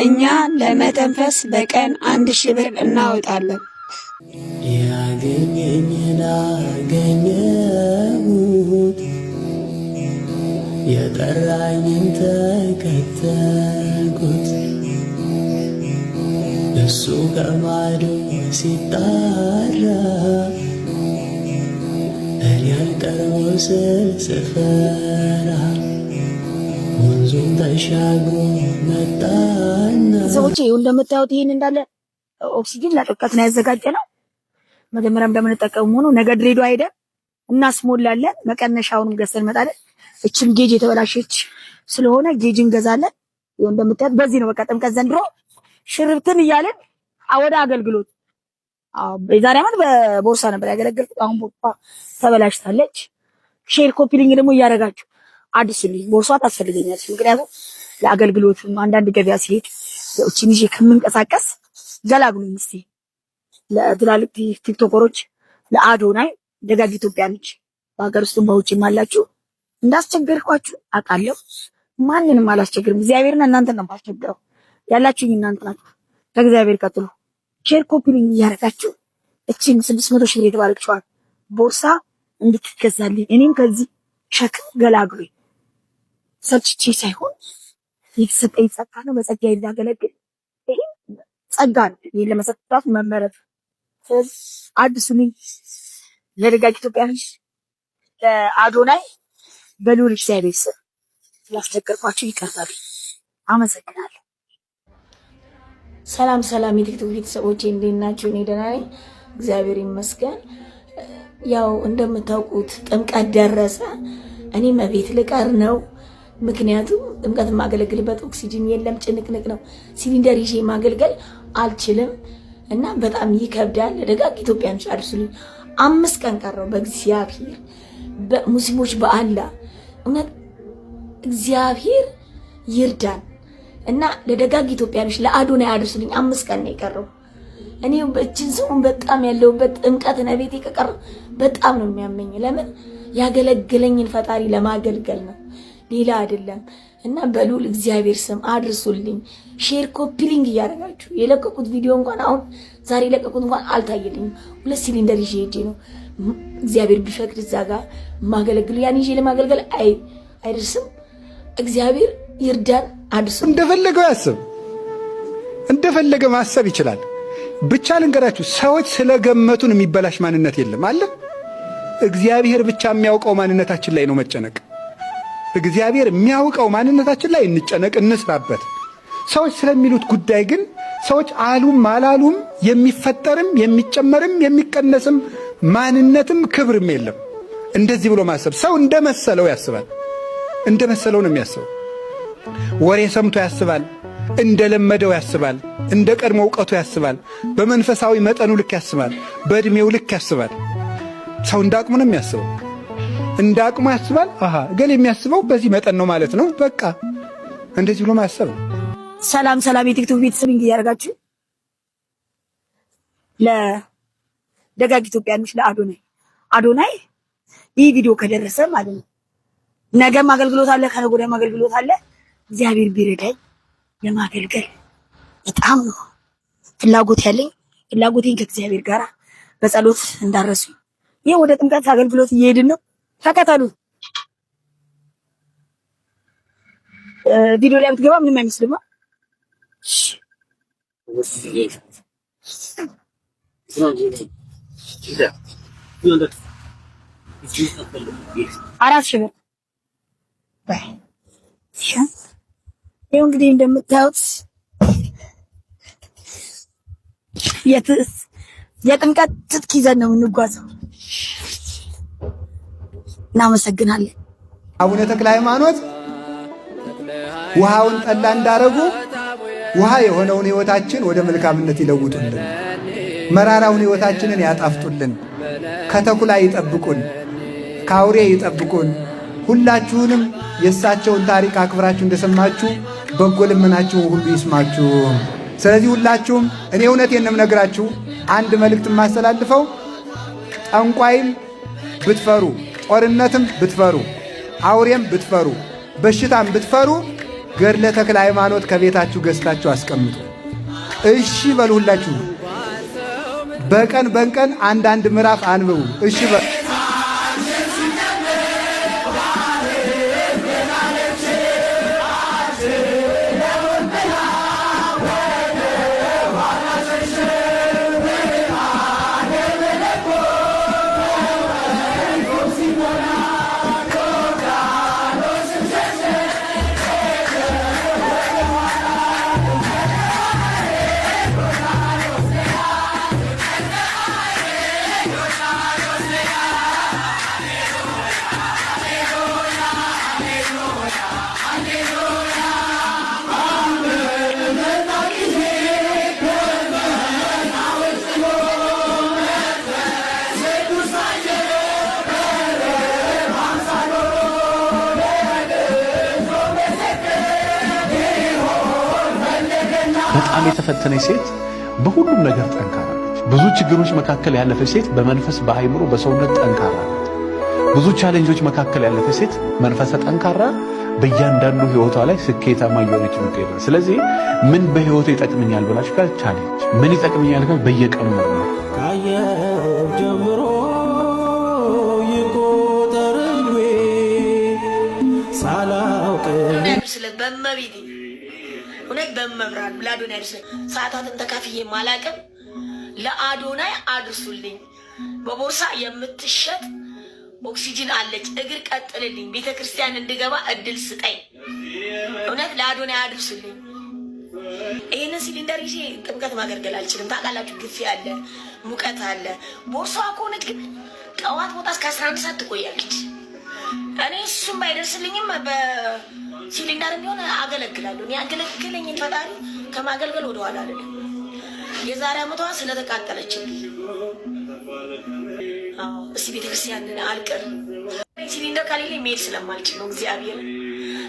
እኛ ለመተንፈስ በቀን 1000 ብር እናወጣለን። ያገኘኝን አገኘሁት፣ የጠራኝን ተከተልኩት። እሱ ከማዶ ሲጣራ እኔ አልቀረው ስል ስፈራ ወንዙን ተሻግሮ መጣና ሰዎች ይሁን እንደምታዩት ይሄን እንዳለ ኦክሲጅን ለጥብቀት ነው ያዘጋጀነው። መጀመሪያም እንደምንጠቀሙ ሆኖ ነገ ድሬዳዋ ሄደን እናስሞላለን። መቀነሻውንም ገዝተን እንመጣለን። እቺም ጌጅ የተበላሸች ስለሆነ ጌጅ እንገዛለን። ይሁን እንደምታዩት በዚህ ነው በቃ ጥምቀት ዘንድሮ ሽርብትን እያለን ወደ አገልግሎት። የዛሬ ዓመት በቦርሳ ነበር ያገለገልኩት። አሁን ቦርሳ ተበላሽታለች። ሼር ኮፒሊንግ ደግሞ እያደረጋችሁ አዲስልኝ ቦርሷ ታስፈልገኛለች። ምክንያቱም ለአገልግሎት አንዳንድ ገበያ ሲሄድ እቺን ይዤ ከምንቀሳቀስ ገላግሉኝ እስቲ። ለትላልቅ ቲክቶከሮች ለአዶናይ ደጋግ ኢትዮጵያኖች በሀገር ውስጥም በውጭም አላችሁ እንዳስቸገርኳችሁ አውቃለሁ። ማንንም አላስቸግርም። እግዚአብሔርና እናንተን ነው የማስቸግረው። ያላችሁኝ እናንተ ናችሁ። ከእግዚአብሔር ቀጥሎ ሼር ኮፒሊንግ እያደረጋችሁ እቺን 600 ሺህ ብር የተባለችዋን ቦርሳ እንድትገዛልኝ እኔም ከዚህ ሸክም ገላግሉኝ። ሰልችቼ ሳይሆን የተሰጠኝ ጸጋ ነው። በጸጋ እንዳገለግል ይሄ ጸጋ ነው። ይሄ ለመሰጣት መመረጥ አዲሱን ለደጋግ ኢትዮጵያኖች ለአዶናይ በልዑል እግዚአብሔር ስም ያስቸገርኳችሁ ይቀርታል። አመሰግናለሁ። ሰላም ሰላም፣ የቲክቶክ ቤተሰቦቼ እንዴት ናችሁ? እኔ ደህና ነኝ፣ እግዚአብሔር ይመስገን። ያው እንደምታውቁት ጥምቀት ደረሰ። እኔ መቤት ልቀር ነው። ምክንያቱም ጥምቀት የማገለግልበት ኦክሲጅን የለም፣ ጭንቅንቅ ነው። ሲሊንደር ይዤ ማገልገል አልችልም እና በጣም ይከብዳል። ደጋግ ኢትዮጵያኖች አድርሱልኝ። 5 ቀን ቀረው። በእግዚአብሔር በሙስሊሞች በአላህ እውነት እግዚአብሔር ይርዳን እና ለደጋግ ኢትዮጵያኖች ለአዶናይ አድርሱልኝ። 5 ቀን ነው የቀረው። እኔ በእችን ሰውን በጣም ያለውበት ጥምቀት ነቤቴ ከቀረ በጣም ነው የሚያመኝ። ለምን ያገለገለኝን ፈጣሪ ለማገልገል ነው፣ ሌላ አይደለም። እና በልዑል እግዚአብሔር ስም አድርሱልኝ። ሼር ኮፒሊንግ እያደረጋችሁ የለቀቁት ቪዲዮ እንኳን አሁን ዛሬ የለቀቁት እንኳን አልታየልኝም። 2 ሲሊንደር ይዤ ሄጄ ነው እግዚአብሔር ቢፈቅድ እዛ ጋር ማገለግል። ያን ይዤ ለማገልገል አይደርስም። እግዚአብሔር ይርዳን። አድርሱ። እንደፈለገው ያስብ፣ እንደፈለገ ማሰብ ይችላል። ብቻ ልንገራችሁ፣ ሰዎች ስለገመቱን የሚበላሽ ማንነት የለም አለ። እግዚአብሔር ብቻ የሚያውቀው ማንነታችን ላይ ነው መጨነቅ። እግዚአብሔር የሚያውቀው ማንነታችን ላይ እንጨነቅ፣ እንስራበት። ሰዎች ስለሚሉት ጉዳይ ግን ሰዎች አሉም አላሉም የሚፈጠርም የሚጨመርም የሚቀነስም ማንነትም ክብርም የለም። እንደዚህ ብሎ ማሰብ፣ ሰው እንደመሰለው ያስባል። እንደመሰለው ነው የሚያስበው። ወሬ ሰምቶ ያስባል፣ እንደለመደው ያስባል፣ እንደ ቀድሞ ዕውቀቱ ያስባል፣ በመንፈሳዊ መጠኑ ልክ ያስባል፣ በእድሜው ልክ ያስባል። ሰው እንዳቅሙ ነው የሚያስበው፣ እንዳቅሙ ያስባል። ገል የሚያስበው በዚህ መጠን ነው ማለት ነው። በቃ እንደዚህ ብሎ ማሰብ ነው። ሰላም ሰላም፣ የቲክቶክ ቤተሰብ እያደረጋችሁ ለደጋግ ኢትዮጵያኖች ለአዶናይ ይህ ቪዲዮ ከደረሰ ማለት ነው ነገም አገልግሎት አለ፣ ከነገ ወዲያም አገልግሎት አለ። እግዚአብሔር ቢረዳኝ ለማገልገል በጣም ነው ፍላጎት ያለኝ። ፍላጎቴን ከእግዚአብሔር ጋር በጸሎት እንዳረሱ ይሄ ወደ ጥምቀት አገልግሎት እየሄድን ነው። ተከተሉ። ቪዲዮ ላይ ብትገባ ምንም አይመስልም። አራት ሺህ ብር ይኸው እንግዲህ እንደምታዩት የጥምቀት ትጥቅ ይዘን ነው የምንጓዘው። እናመሰግናለን። አቡነ ተክለ ሃይማኖት ውሃውን ጠላ እንዳረጉ ውሃ የሆነውን ሕይወታችን ወደ መልካምነት ይለውጡልን፣ መራራውን ሕይወታችንን ያጣፍጡልን፣ ከተኩላ ይጠብቁን፣ ከአውሬ ይጠብቁን። ሁላችሁንም የእሳቸውን ታሪክ አክብራችሁ እንደሰማችሁ በጎ ልመናችሁን ሁሉ ይስማችሁ። ስለዚህ ሁላችሁም እኔ እውነቴን ነው የምነግራችሁ፣ አንድ መልእክት የማስተላልፈው ጠንቋይም ብትፈሩ፣ ጦርነትም ብትፈሩ፣ አውሬም ብትፈሩ፣ በሽታም ብትፈሩ ገድለ ተክለ ሃይማኖት ከቤታችሁ ገዝታችሁ አስቀምጡ። እሺ በሉ ሁላችሁ። በቀን አንዳንድ ምዕራፍ አንብቡ። እሺ በሉ። በጣም የተፈተነች ሴት በሁሉም ነገር ጠንካራ ነች። ብዙ ችግሮች መካከል ያለፈች ሴት በመንፈስ በአይምሮ በሰውነት ጠንካራ ነች። ብዙ ቻሌንጆች መካከል ያለፈች ሴት መንፈሰ ጠንካራ በእያንዳንዱ ህይወቷ ላይ ስኬታማ እየሆነች ነው። ስለዚህ ምን በህይወቴ ይጠቅመኛል ብላችሁ ካል ቻሌንጅ ምን ይጠቅመኛል ካል በየቀኑ ነው ካየው ጀምሮ ይቆጠርልዌ ሳላውቅ በመቤቴ እውነት በመብራን ለአዶናይ አድርሱ። ሰዓታትን ተካፍዬ ማላቅም ለአዶናይ አድርሱልኝ። በቦርሳ የምትሸጥ ኦክሲጅን አለች። እግር ቀጥልልኝ። ቤተክርስቲያን እንድገባ እድል ስጠኝ። እውነት ለአዶናይ አድርሱልኝ። ይሄንን ሲሊንደር ይዤ ጥምቀት ማገልገል አልችልም። ታውቃላችሁ፣ ግፊ አለ፣ ሙቀት አለ። ቦርሳዋ ከሆነች ግን ጠዋት ወጣ እስከ 11 ሰዓት ትቆያለች። እኔ እሱም ባይደርስልኝም በሲሊንደር ቢሆን አገለግላለሁ። እኔ አገለግለኝ ፈጣሪ ከማገልገል ወደ ኋላ አይደለም። የዛሬ ዓመቷ ስለተቃጠለችልኝ እስቲ ቤተክርስቲያን አልቀርም። ሲሊንደር ከሌለኝ መሄድ ስለማልችል ነው። እግዚአብሔር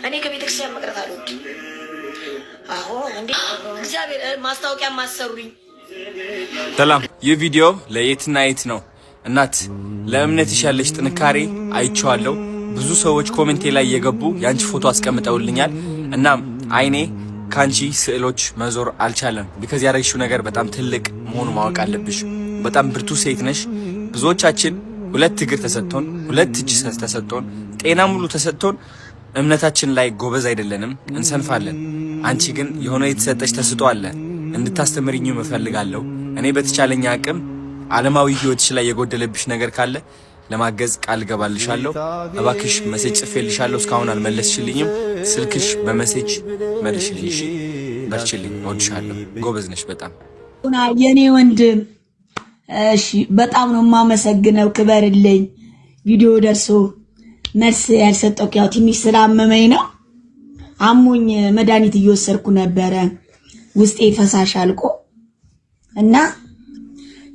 እኔ ከቤተክርስቲያን መቅረት አልወድም። እንዴ እግዚአብሔር ማስታወቂያ ማሰሩኝ። ሰላም፣ ይህ ቪዲዮ ለየትና የት ነው? እናት ለእምነትሽ ያለሽ ጥንካሬ አይቼዋለሁ። ብዙ ሰዎች ኮሜንቴ ላይ የገቡ ያንቺ ፎቶ አስቀምጠውልኛል። እናም አይኔ ካንቺ ስዕሎች መዞር አልቻለም። ቢካዝ ያደረግሽው ነገር በጣም ትልቅ መሆኑ ማወቅ አለብሽ። በጣም ብርቱ ሴት ነሽ። ብዙዎቻችን ሁለት እግር ተሰጥቶን፣ ሁለት እጅ ተሰጥቶን፣ ጤና ሙሉ ተሰጥቶን እምነታችን ላይ ጎበዝ አይደለንም፣ እንሰንፋለን። አንቺ ግን የሆነ የተሰጠሽ ተስጦ አለ። እንድታስተምሪኝ እፈልጋለሁ። እኔ በተቻለኝ አቅም ዓለማዊ ህይወትሽ ላይ የጎደለብሽ ነገር ካለ ለማገዝ ቃል ገባልሻለሁ። እባክሽ መሴጅ ጽፌልሻለሁ፣ እስካሁን አልመለስሽልኝም። ስልክሽ በመሴጅ መልሽልኝ። እሺ፣ በርችልኝ። እወድሻለሁ። ጎበዝ ነሽ በጣም የኔ ወንድም። እሺ፣ በጣም ነው የማመሰግነው። ክበርልኝ። ቪዲዮ ደርሶ መልስ ያልሰጠው ያው ትንሽ ስላመመኝ ነው። አሞኝ መድኃኒት እየወሰድኩ ነበረ። ውስጤ ፈሳሽ አልቆ እና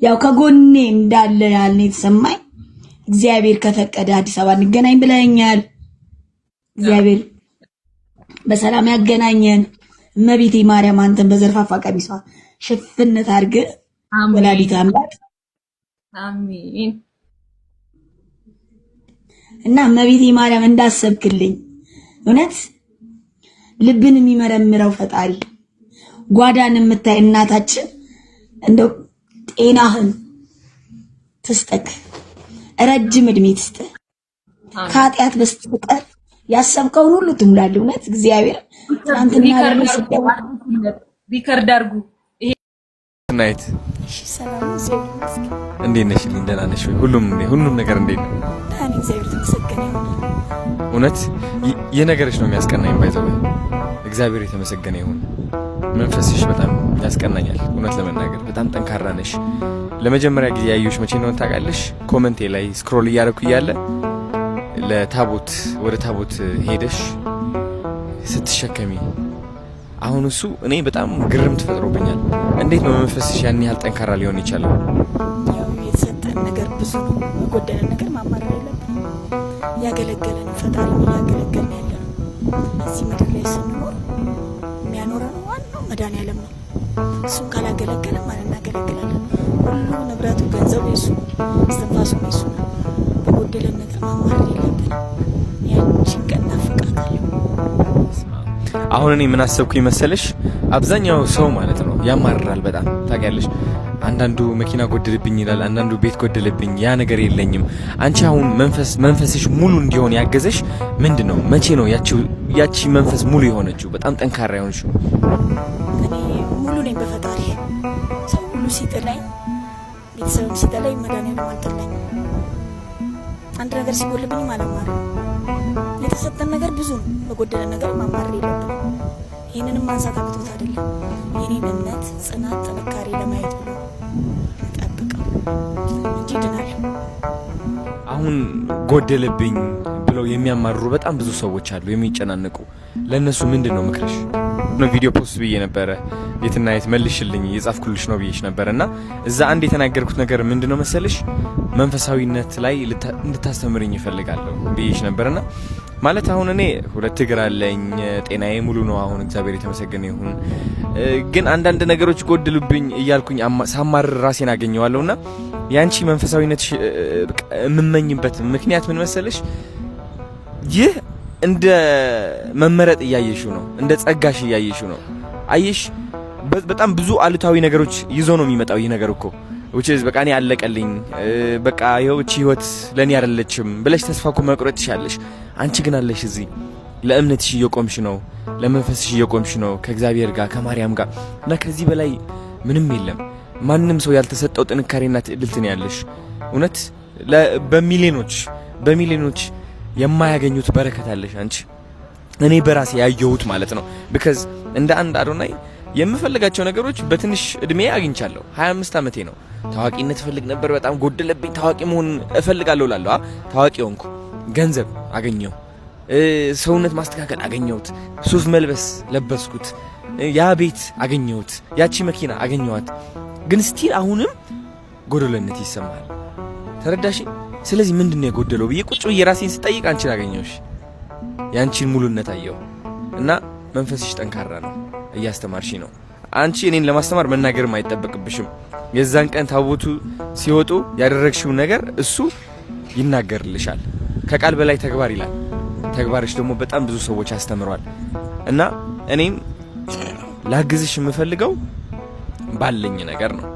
ያው ከጎኔ እንዳለ ያልኔ ተሰማኝ። እግዚአብሔር ከፈቀደ አዲስ አበባ እንገናኝ ብለኛል። እግዚአብሔር በሰላም ያገናኘን። እመቤቴ ማርያም አንተን በዘርፋፋ ቀሚሷ ሽፍነት አድርግ። ወላዲተ አምላክ አሜን። እና እመቤቴ ማርያም እንዳሰብክልኝ እውነት ልብን የሚመረምረው ፈጣሪ ጓዳን የምታይ እናታችን እንደው ጤናህን ትስጠክ፣ ረጅም እድሜ ትስጠህ፣ ከኃጢአት በስተቀር ያሰብከውን ሁሉ ትሙላል። እውነት እግዚአብሔር ትናንትና ሪከርድ አድርጉ። ናይት እንዴት ነሽ? ደህና ነሽ ወይ? ሁሉም ነገር እንዴት ነው? እውነት የነገርሽ ነው የሚያስቀናኝ። ባይዘው እግዚአብሔር የተመሰገነ ይሁን። መንፈስሽ በጣም ያስቀናኛል። እውነት ለመናገር በጣም ጠንካራ ነሽ። ለመጀመሪያ ጊዜ ያየሁሽ መቼ ነው ታውቃለሽ? ኮመንቴ ላይ ስክሮል እያደረኩ እያለ ለታቦት ወደ ታቦት ሄደሽ ስትሸከሚ አሁን እሱ እኔ በጣም ግርም ተፈጥሮብኛል። እንዴት ነው መንፈስሽ ያን ያህል ጠንካራ ሊሆን ይችላል? ያው የተሰጠን ነገር ብዙ ነው። የጎደለን ነገር ማማረር የለብንም። ያገለገለን ፈጣሪ ያገለገለን ያለ ነው። እዚህ ምድር ላይ ስንኖር የሚያኖረን ዋናው መድኃኒዓለም ነው። እሱን ካላገለገለን ማን እናገለግላለን? ሁሉ ንብረቱ ገንዘቡ የሱ ነው፣ እስትንፋሱ የሱ ነው። በጎደለን ነገር ማማረር የለብንም። ያችን ቀን ናፍቃታለሁ። አሁን እኔ ምን አሰብኩኝ መሰለሽ አብዛኛው ሰው ማለት ነው ያማርራል በጣም ታውቂያለሽ አንዳንዱ መኪና ጎደለብኝ ይላል አንዳንዱ ቤት ጎደለብኝ ያ ነገር የለኝም አንቺ አሁን መንፈስሽ ሙሉ እንዲሆን ያገዘሽ ምንድነው መቼ ነው ያቺ መንፈስ ሙሉ የሆነችው በጣም ጠንካራ የሆነችው እኔ ሙሉ ነኝ በፈጣሪ ሰው ሁሉ ሲጠላኝ ቤተሰብም ሲጠላኝ መድኃኒዓለም አልጠላኝ አንድ ነገር ሲጎልብኝ ማለማር የተሰጠን ነገር ብዙ ነው በጎደለ ነገር ማማር የለብንም ይሄንንም ማንሳት አቅቶት አይደለም የኔን እምነት ጽናት ጥንካሬ ለማየት ብሎ ተጠብቀው እንጂ ድናል አሁን ጎደለብኝ ብለው የሚያማርሩ በጣም ብዙ ሰዎች አሉ የሚጨናነቁ ለነሱ ምንድነው ምክርሽ ነው ቪዲዮ ፖስት ብዬ ነበር የትና የት መልሽልኝ የጻፍኩልሽ ነው ብዬሽ ነበርና እዛ አንድ የተናገርኩት ነገር ምንድነው መሰለሽ መንፈሳዊነት ላይ እንድታስተምርኝ ይፈልጋለሁ ብዬሽ ነበርና ማለት አሁን እኔ ሁለት እግር አለኝ ጤናዬ ሙሉ ነው አሁን እግዚአብሔር የተመሰገነ ይሁን ግን አንዳንድ ነገሮች ጎድሉብኝ እያልኩኝ ሳማር ራሴን አገኘዋለሁና ያንቺ መንፈሳዊነት የምመኝበት ምክንያት ምን መሰለሽ ይህ እንደ መመረጥ እያየሽው ነው እንደ ጸጋሽ እያየሽው ነው አይሽ በጣም ብዙ አሉታዊ ነገሮች ይዞ ነው የሚመጣው ይህ ነገር እኮ which is በቃ እኔ አለቀልኝ በቃ ይኸውቺ ህይወት ለኔ አይደለችም ብለሽ ተስፋ መቁረጥ ትሻለሽ አንቺ ግን አለሽ እዚህ ለእምነትሽ እየቆምሽ ነው ለመንፈስሽ እየቆምሽ ነው ከእግዚአብሔር ጋር ከማርያም ጋር እና ከዚህ በላይ ምንም የለም ማንንም ሰው ያልተሰጠው ጥንካሬና ትዕግስት ነው ያለሽ እውነት በሚሊዮኖች የማያገኙት በረከት አለሽ አንቺ እኔ በራሴ ያየሁት ማለት ነው because እንደ አንድ አዶናይ የምፈልጋቸው ነገሮች በትንሽ እድሜ አግኝቻለሁ 25 ዓመቴ ነው ታዋቂነት ፈልግ ነበር በጣም ጎደለብኝ ታዋቂ መሆን እፈልጋለሁ ላለው ታዋቂ ሆንኩ ገንዘብ አገኘው ሰውነት ማስተካከል አገኘሁት ሱፍ መልበስ ለበስኩት ያ ቤት አገኘሁት ያቺ መኪና አገኘኋት ግን ስቲል አሁንም ጎደለነት ይሰማል ተረዳሽ ስለዚህ ምንድነው የጎደለው ብዬ ቁጭ ብዬ ራሴን ስጠይቅ አንቺን አገኘሁሽ ያንቺን ሙሉነት አየሁ እና መንፈስሽ ጠንካራ ነው እያስተማርሽ ነው አንቺ እኔን ለማስተማር መናገርም አይጠበቅብሽም የዛን ቀን ታቦቱ ሲወጡ ያደረግሽው ነገር እሱ ይናገርልሻል ከቃል በላይ ተግባር ይላል ተግባርሽ ደግሞ በጣም ብዙ ሰዎች ያስተምሯል እና እኔም ላግዝሽ የምፈልገው ባለኝ ነገር ነው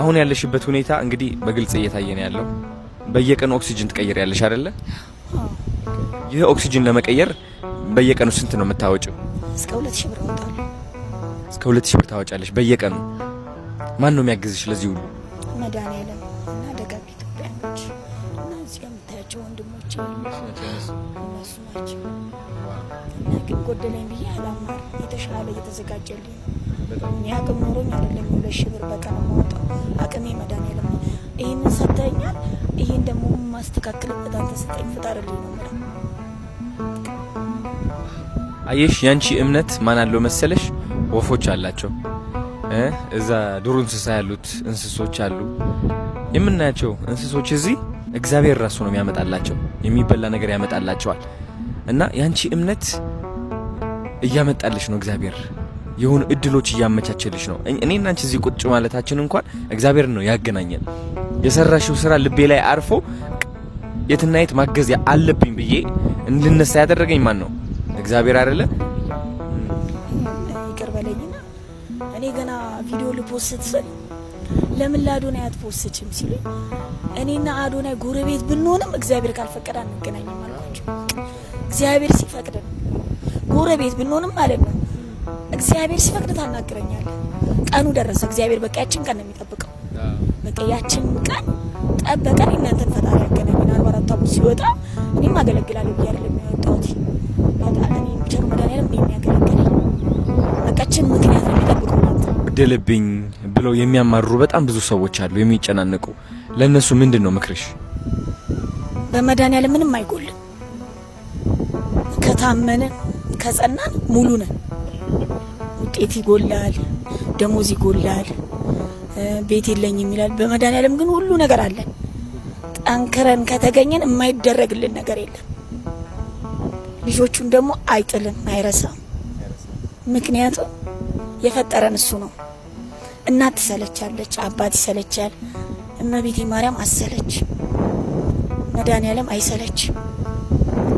አሁን ያለሽበት ሁኔታ እንግዲህ በግልጽ እየታየ ነው ያለው በየቀኑ ኦክሲጅን ትቀይሪያለሽ አይደለ ይሄ ኦክሲጅን ለመቀየር በየቀኑ ስንት ነው የምታወጪው እስከ 2000 ብር ወጣለሁ እስከ 2000 ብር ታወጫለሽ በየቀኑ ማን ነው የሚያግዝሽ ለዚህ ሁሉ መድኃኒዓለም እና ደጋግ ኢትዮጵያኖች እና እዚህ የምታያቸው ወንድሞቼ እነሱ ናቸው እና ግን ጎደለኝ ብዬ አላማር የተሻለ እየተዘጋጀልኝ ነው እኔ አቅም ኖሮኝ አይደለም 2000 ብር በቀን የማወጣው አቅሜ መድኃኒዓለም ይሄንን ሰጥተኛል ይሄን ደግሞ ማስተካከልበት አንተ ሰጠኝ ፍጣርልኝ ነው ማለት አየሽ ያንቺ እምነት ማን አለው መሰለሽ ወፎች አላቸው እዛ ዱር እንስሳ ያሉት እንስሶች አሉ የምናያቸው እንስሶች እዚህ እግዚአብሔር ራሱ ነው የሚያመጣላቸው የሚበላ ነገር ያመጣላቸዋል እና ያንቺ እምነት እያመጣልሽ ነው እግዚአብሔር የሆነ እድሎች እያመቻቸልሽ ነው እኔና አንቺ እዚህ ቁጭ ማለታችን እንኳን እግዚአብሔር ነው ያገናኘን የሰራሽው ስራ ልቤ ላይ አርፎ የትና የት ማገዝ አለብኝ ብዬ እንድነሳ ያደረገኝ ማን ነው እግዚአብሔር አይደለ ይቀርበለኝና እኔ ገና ቪዲዮ ልፖስት ስል ለምን ለአዶናይ አትፖስትም ሲሉ እኔና አዶናይ ጎረቤት ብንሆንም እግዚአብሔር ካልፈቀደ አንገናኝም አልኳቸው እግዚአብሔር ሲፈቅድ ጎረቤት ብንሆንም ማለት ነው እግዚአብሔር ሲፈቅድ ታናግረኛለህ ቀኑ ደረሰ እግዚአብሔር በቃ ያችን ቀን ነው የሚጠብቀው በቃ ያችን ቀን ጠበቀን እናንተን ፈጣሪ ያገናኘናል ወራታው ሲወጣ እኔም አገለግላለሁ ይያለ የሚወጣውት አዳኒ ቸር መድኃኒዓለም የሚያገለግለኝ በቃችን ምክንያት ነው የሚጠብቀው ጎደለብኝ ብለው የሚያማርሩ በጣም ብዙ ሰዎች አሉ የሚጨናነቁ ለነሱ ምንድነው ምክርሽ በመድኃኒዓለም ምንም አይጎልም ከታመነ ከጸናን ሙሉ ነን ውጤት ይጎላል ደሞዝ ይጎላል ቤት የለኝም ይላል በመድኃኒዓለም ግን ሁሉ ነገር አለ ጠንክረን ከተገኘን የማይደረግልን ነገር የለም ልጆቹን ደግሞ አይጥልም አይረሳም ምክንያቱም የፈጠረን እሱ ነው እናት ትሰለቻለች አባት ይሰለቻል እመቤቴ ማርያም አሰለች መድኃኒዓለም አይሰለች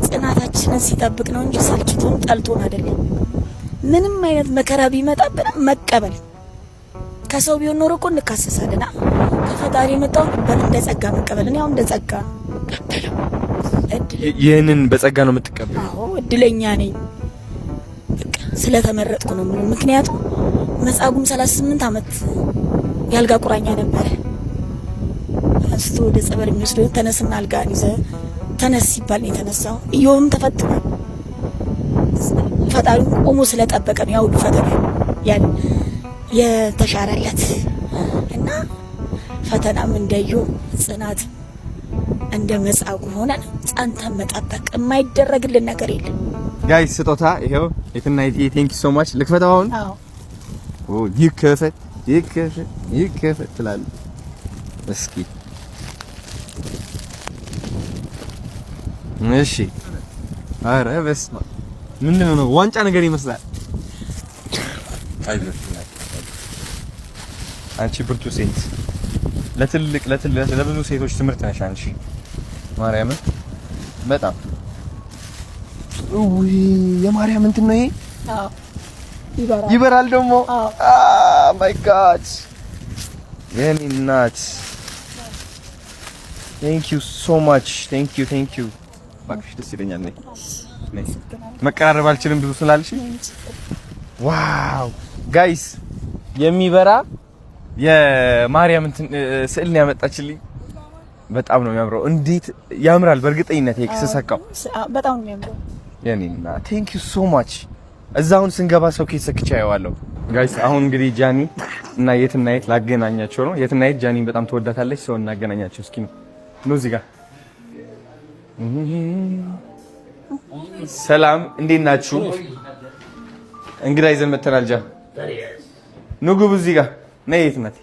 ጽናታችንን ሲጠብቅ ነው እንጂ ሰልችቶን ጠልቶን አይደለም። ምንም አይነት መከራ ቢመጣብን መቀበል። ከሰው ቢሆን ኖሮ እኮ እንካሰሳለን። ከፈጣሪ የመጣውን እንደ ጸጋ መቀበል። እኔ አሁን እንደ ጸጋ ይህንን በጸጋ ነው የምትቀበለው? አዎ እድለኛ ነኝ። በቃ ስለተመረጥኩ ነው። ምክንያቱም መጻጉም 38 ዓመት ያልጋ ቁራኛ ነበረ። እስቶ ወደ ጸበል የሚወስደው ተነስና አልጋን ይዘህ ተነስ ሲባል ነው የተነሳው። ኢዮብም ተፈትኗል። ፈጣሪ ቆሞ ስለጠበቀ ነው ያው ፈተና ያን የተሻረለት እና ፈተናም እንደዩ ጽናት እንደ መጻጉዕ ሆነን ጸንተን መጠበቅ የማይደረግልን ነገር የለም። ጋይስ ስጦታ ይሄው የትናይት ቴንክ ዩ ሶ ማች። ልክፈተው አሁን? አዎ ይከፈት ትላለህ። እስኪ እሺ። ኧረ በስመ አብ ምንድን ነው? ዋንጫ ነገር ይመስላል። አንቺ ብርቱ ሴት፣ ለብዙ ሴቶች ትምህርት ነሽ አንቺ። ማርያምን በጣም የማርያም እንትን ነው ይሄ። አዎ ይበራል ደግሞ። ማይ ጋድ የኔ እናት ቴንክ ዩ ሶ ማች። ቴንክ ዩ ባክሽ፣ ደስ ይለኛል። ነይ መቀራረብ አልችልም ብዙ ስላልሽ። ዋው ጋይስ የሚበራ የማርያም ስዕል ነው ያመጣችልኝ። በጣም ነው የሚያምረው። እንዴት ያምራል! በእርግጠኝነት ስሰካው በጣም ነው የሚያምረው። የኔና ቴንክ ዩ ሶ ማች። እዛውን ስንገባ ሰው ኬት ሰክቻ ያዋለው ጋይስ። አሁን እንግዲህ ጃኒ እና የትናየት ላገናኛቸው ነው። የትናየት ጃኒ በጣም ተወዳታለች። ሰው እናገናኛቸው እስኪ ነው እዚህ ጋር። ሰላም እንዴት ናችሁ? እንግዳ ይዘን መተናል። ጃ ኑ ግቡ እዚህ ጋር ነይ። የት ናት?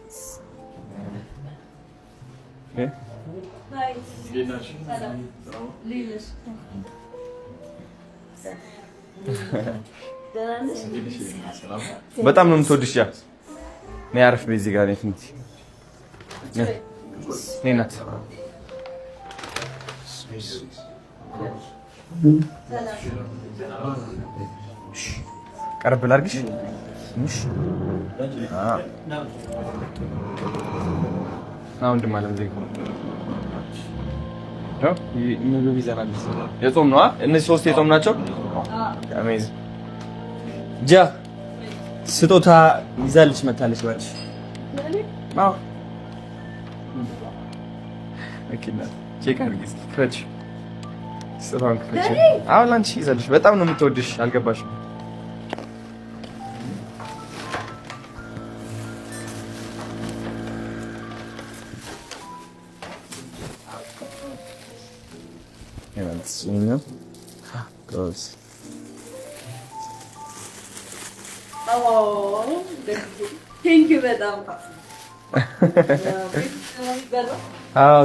በጣም ነው የምትወድሽ። ጃ ነይ አረፍ በይ እዚህ ጋር ነይ። ነይ ናት ቀረብ ላድርግሽ። ወንድም አለም ዜግ ምግብ ይዘናል። የጾም ነዋ። እነዚህ 3 የጾም ናቸው። አሜዚንግ። ጃ ስጦታ ይዛልሽ መታለች ባልሽ። አዎ እኪና ቼክ አድርጊ እስኪ። ክፈች ስራውን ክፈች። አሁን አንቺ ይዛልሽ። በጣም ነው የምትወድሽ። አልገባሽም?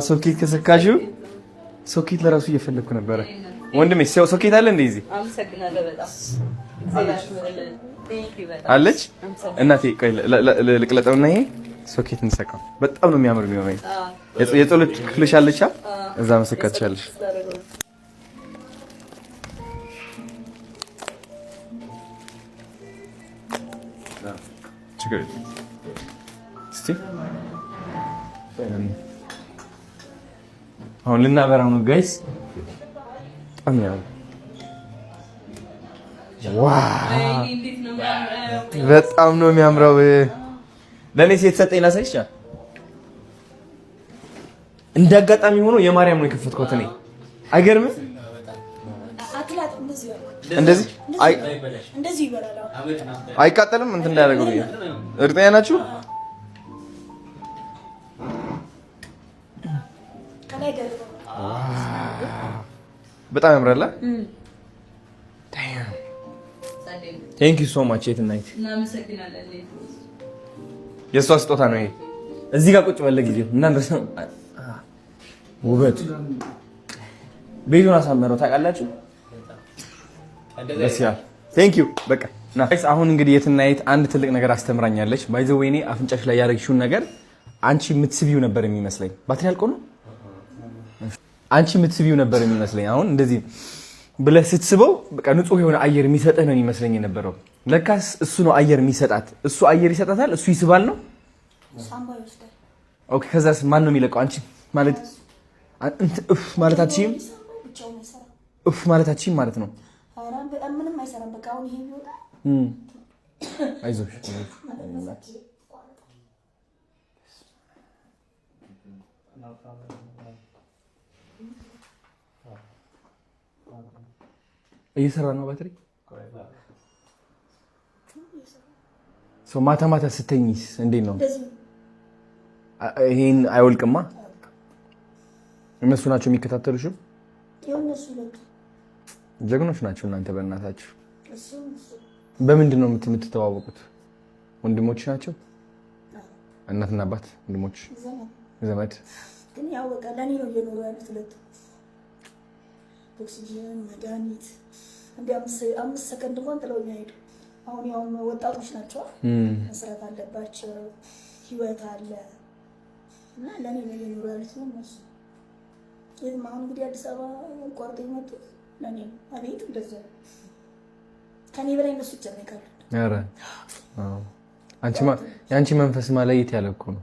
ሶኬት ከሰካሽው ሶኬት ለራሱ እየፈለግኩ ነበረ። ወንድሜ ሶኬት አለ እንዴ እዚህ? አለች እናቴ። ቆይ ልቅለጠውና ይሄ ሶኬት እንሰካው። በጣም ነው የሚያምር የሚሆነው። የጸሎት ክፍልሽ አለች፣ እዛ መሰካት ትችላለሽ። አሁን ልናበራው ነው ጋይስ። በጣም ያምራል። ዋው በጣም ነው የሚያምረው። ለኔ ሴት ሰጠኝ ላሳይሽ። እንደ አጋጣሚ ሆኖ የማርያም ነው የከፈትኩት እኔ። አይገርምም? እንደዚህ አይቃጠልም? እንትን እንዳደረገው እርግጠኛ ናችሁ? በጣም ያምራል። ቴንክ ዩ ሶ ማች የትናየት። የእሷ ስጦታ ነው ይሄ። እዚህ ጋር ቁጭ በለ ጊዜው እናንተ ውበቱ ቤቱን አሳመረው ታውቃላችሁ። ደስ ይላል። ቴንክ ዩ በቃ ና። አሁን እንግዲህ የትናየት አንድ ትልቅ ነገር አስተምራኛለች። ባይ ዘ ዌይ እኔ አፍንጫሽ ላይ ያደረግሽውን ነገር አንቺ የምትስቢው ነበር የሚመስለኝ። ባትሪ አልቆ ነው አንቺ የምትስቢው ነበር የሚመስለኝ። አሁን እንደዚህ ብለህ ስትስበው በቃ ንጹህ የሆነ አየር የሚሰጥህ ነው የሚመስለኝ የነበረው። ለካስ እሱ ነው አየር የሚሰጣት። እሱ አየር ይሰጣታል፣ እሱ ይስባል ነው። ኦኬ ከዛስ ማን ነው የሚለቀው? አንቺ ማለት እፍ ማለት አትችይም። እፍ ማለት አትችይም ማለት ነው። ምንም አይሰራም። በቃ አሁን ይሄ ቢወጣ አይዞሽ እየሰራ ነው ባትሪ። ማታ ማታ ስተኝስ እንዴት ነው? ይሄን አይወልቅማ። እነሱ ናቸው የሚከታተሉሽ? ጀግኖች ናቸው እናንተ በእናታችሁ። በምንድን ነው የምትተዋወቁት? ወንድሞች ናቸው? እናትና አባት? ወንድሞች? ዘመድ? ግን ያው በቃ ለኔ ነው እየኖሩ ያሉት ሁለቱ። ኦክሲጅን፣ መድኃኒት እንደ 5 ሰከንድ እንኳን ጥለውኝ አይሄዱ። አሁን ያው ወጣቶች ናቸው፣ መስራት አለባቸው፣ ህይወት አለ እና ለኔ ነው እየኖሩ ያሉት ነው እነሱ። ይሄም አሁን እንግዲህ አዲስ አበባ ቆርጦ የመጡት ለኔ ነው። አቤት እንደዛ ከኔ በላይ እነሱ ይጨነቃሉ። ኧረ የአንቺ መንፈስ ማለየት ያለ እኮ ነው።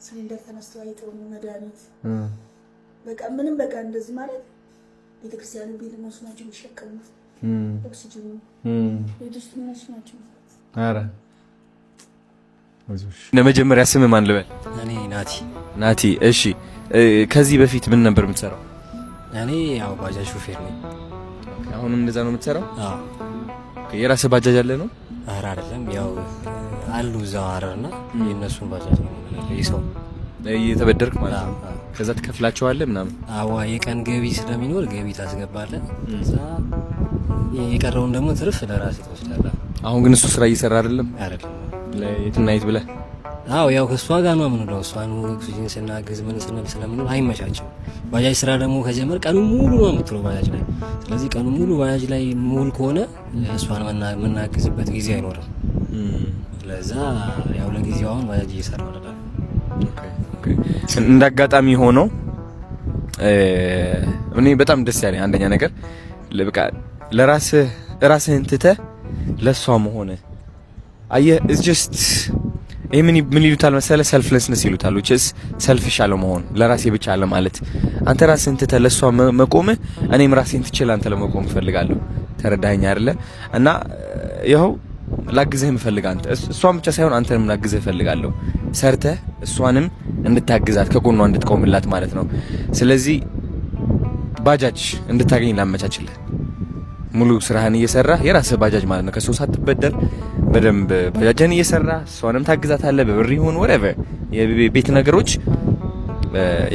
ሲሊንደር ተነስቶ አይተው መድኃኒት በቃ ምንም በቃ እንደዚህ ማለት ቤተክርስቲያን ቤት እነሱ ናቸው የሚሸከሙት። ኦክሲጅኑ ቤት ውስጥ እነሱ ናቸው። ኧረ ለመጀመሪያ ስም ማን ልበል? እኔ ናቲ። እሺ ከዚህ በፊት ምን ነበር የምትሰራው? እኔ ያው ባጃጅ ሹፌር ነኝ። አሁንም እንደዛ ነው የምትሰራው? አዎ። የራስህ ባጃጅ አለ ነው? ኧረ አይደለም፣ ያው አሉ እዛው ሐረርና የእነሱን ባጃጅ ነው ይሰው እየተበደርክ ማለት ነው። ከዛ ትከፍላቸዋለህ ምናምን? አዋ የቀን ገቢ ስለሚኖር ገቢ ታስገባለህ። ከዛ የቀረውን ደግሞ ትርፍ ለራስህ ትወስዳለህ። አሁን ግን እሱ ስራ እየሰራ አይደለም? አይደለም። ለየትና የት ብለህ? አዎ ያው ከሷ ጋር ነው የምንውለው። እሷን ኦክሲጅን ስናግዝ ምን ስንል ስለምንውል አይመቻችም። ባጃጅ ስራ ደግሞ ከጀመር ቀኑን ሙሉ ነው የምትውለው ባጃጅ ላይ። ስለዚህ ቀኑን ሙሉ ባጃጅ ላይ ሙሉ ከሆነ እሷን የምናግዝበት ጊዜ አይኖርም። ለዛ ያው ለጊዜው አሁን ባጃጅ እየሰራሁ አይደለም። እንዳጋጣሚ ሆኖ እኔ በጣም ደስ ያለኝ አንደኛ ነገር በቃ ለራስህን ትተህ ለሷ መሆን አየህ። ኢትስ ጀስት ምን ይሉታል መሰለህ? ሰልፍለስነስ ይሉታል። which ሰልፍሽ አለ መሆን፣ ለራሴ ብቻ አለ ማለት። አንተ ራስህን ትተህ ለሷ መቆምህ፣ እኔም ራሴን ትቼ አንተ ለመቆም እፈልጋለሁ። ተረዳኸኝ አይደለ? እና ይኸው ላግዝህ እፈልጋለሁ። አንተ እሷን ብቻ ሳይሆን አንተንም ላግዝህ እፈልጋለሁ። ሰርተህ እሷንም እንድታግዛት ከጎኗ እንድትቆምላት ማለት ነው። ስለዚህ ባጃጅ እንድታገኝ ላመቻችልህ። ሙሉ ስራህን እየሰራህ የራስህ ባጃጅ ማለት ነው። ከሰው ሳትበደር በደንብ ባጃጅን እየሰራህ እሷንም ታግዛታለህ። በብር ይሁን whatever የቤት ነገሮች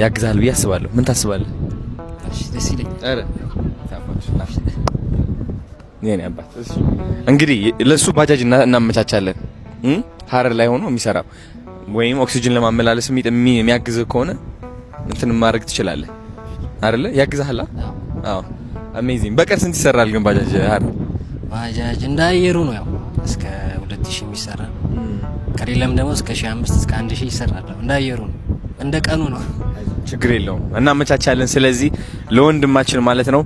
ያግዛል ብዬ አስባለሁ። ምን ታስባለህ? እሺ ደስ ይለኛል። አረ የኔ አባት እንግዲህ ለሱ ባጃጅ እናመቻቻለን። ሐረር ላይ ሆኖ የሚሰራ ወይም ኦክሲጅን ለማመላለስ የሚያግዝ ከሆነ እንትን ማድረግ ትችላለህ አይደለ? ያግዛሃል። አዎ አሜዚንግ። በቀን ስንት ይሰራል ግን ባጃጅ ሐረር? ባጃጅ እንዳየሩ ነው ያው እስከ 2000 የሚሰራ ከሌለም ደግሞ እስከ 1500 እስከ 1000 ይሰራል። እንዳየሩ ነው፣ እንደ ቀኑ ነው። ችግር የለውም እናመቻቻለን። ስለዚህ ለወንድማችን ማለት ነው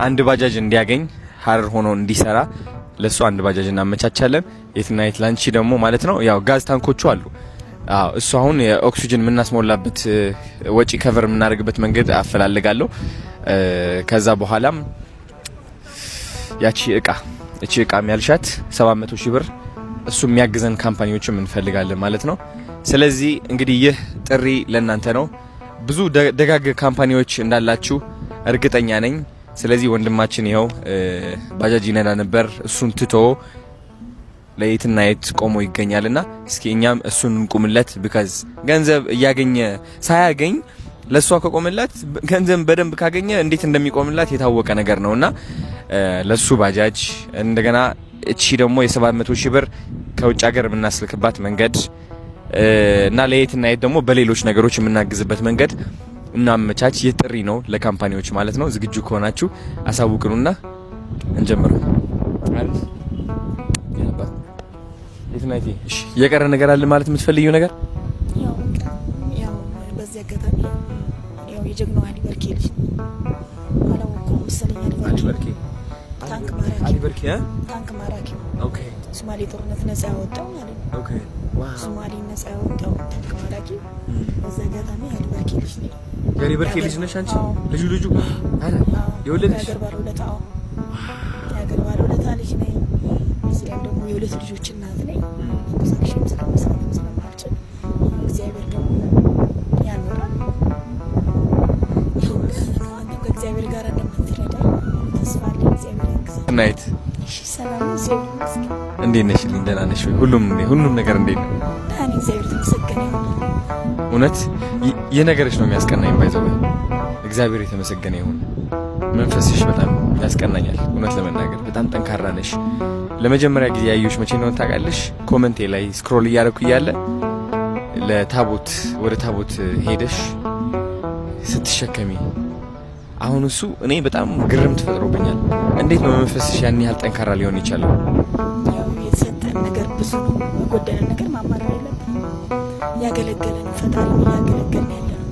አንድ ባጃጅ እንዲያገኝ ሐረር ሆኖ እንዲሰራ ለሱ አንድ ባጃጅ እናመቻቻለን። የትና የት ላንቺ ደግሞ ማለት ነው ያው ጋዝ ታንኮቹ አሉ። አዎ እሱ አሁን የኦክሲጅን የምናስሞላበት ወጪ ከቨር የምናደርግበት መንገድ አፈላልጋለሁ። ከዛ በኋላም ያቺ እቃ የሚያልሻት 700 ሺህ ብር እሱ የሚያግዘን ካምፓኒዎችም እንፈልጋለን ማለት ነው። ስለዚህ እንግዲህ ይህ ጥሪ ለእናንተ ነው። ብዙ ደጋግ ካምፓኒዎች እንዳላችሁ እርግጠኛ ነኝ። ስለዚህ ወንድማችን ይኸው ባጃጅ ይነዳ ነበር፣ እሱን ትቶ ለየትና የት ቆሞ ይገኛልና እስኪ እኛም እሱን እንቁምለት። ቢካዝ ገንዘብ እያገኘ ሳያገኝ ለሷ ከቆመላት ገንዘብ በደንብ ካገኘ እንዴት እንደሚቆምላት የታወቀ ነገር ነውና ለሱ ባጃጅ እንደገና እቺ ደግሞ የ700 ሺህ ብር ከውጭ ሀገር የምናስልክባት መንገድ እና ለየትና የት ደግሞ በሌሎች ነገሮች የምናግዝበት መንገድ እናመቻች። የጥሪ ነው ለካምፓኒዎች ማለት ነው። ዝግጁ ከሆናችሁ አሳውቁኑና እንጀምረው አይደል? የትናይቲ እሺ፣ የቀረ ነገር አለ ማለት የምትፈልጊው ነገር? ያው በዚህ አጋጣሚ ያው የጀግናው አሊ በርኬ ልጅ አላወኩም መሰለኝ። አሊ በርኬ አሊ በርኪ ታንክ ማራኪ ኦኬ ሶማሌ ጦርነት ነፃ ያወጣው ማለት ነው ኦኬ ዋው ሶማሌ ነፃ ያወጣው ታንክ ማራኪ እዛ ጋታሚ አሊ በርኪ ልጅ ነው ያሊ በርኪ ልጅ ነሽ አንቺ ልጁ አረ የወለድሽ ያገር ባለውለታ ልጅ ነኝ እዚያም ደግሞ የሁለት ልጆች እናት ነኝ ሳክሽም ስለማልችል እግዚአብሔር ደግሞ ያኖራል ከእግዚአብሔር ጋር እንደምትረዳ ተስፋ አለኝ እግዚአብሔር ያግዛል ናይት ሰላም እግዚአብሔር እንዴት ነሽ ደህና ነሽ ሁሉም ነገር እንዴት ነው ታኒ እግዚአብሔር ተመስገነ እውነት የነገርሽ ነው የሚያስቀናኝ ባይዘው እግዚአብሔር የተመሰገነ ይሁን መንፈስሽ በጣም ያስቀናኛል እውነት ለመናገር በጣም ጠንካራ ነሽ ለመጀመሪያ ጊዜ ያዩሽ መቼ ነው ታውቃለሽ ኮሜንቴ ላይ ስክሮል እያደረኩ እያለ ለታቦት ወደ ታቦት ሄደሽ ስትሸከሚ አሁን እሱ እኔ በጣም ግርም ተፈጥሮብኛል እንዴት ነው መንፈስሽ ያን ያህል ጠንካራ ሊሆን ይችላል ያው የተሰጠን ነገር ብዙ ነው የጎደለን ነገር ማማረር የለብንም ያገለገለን ፈጣሪ ያገለገለን ያለ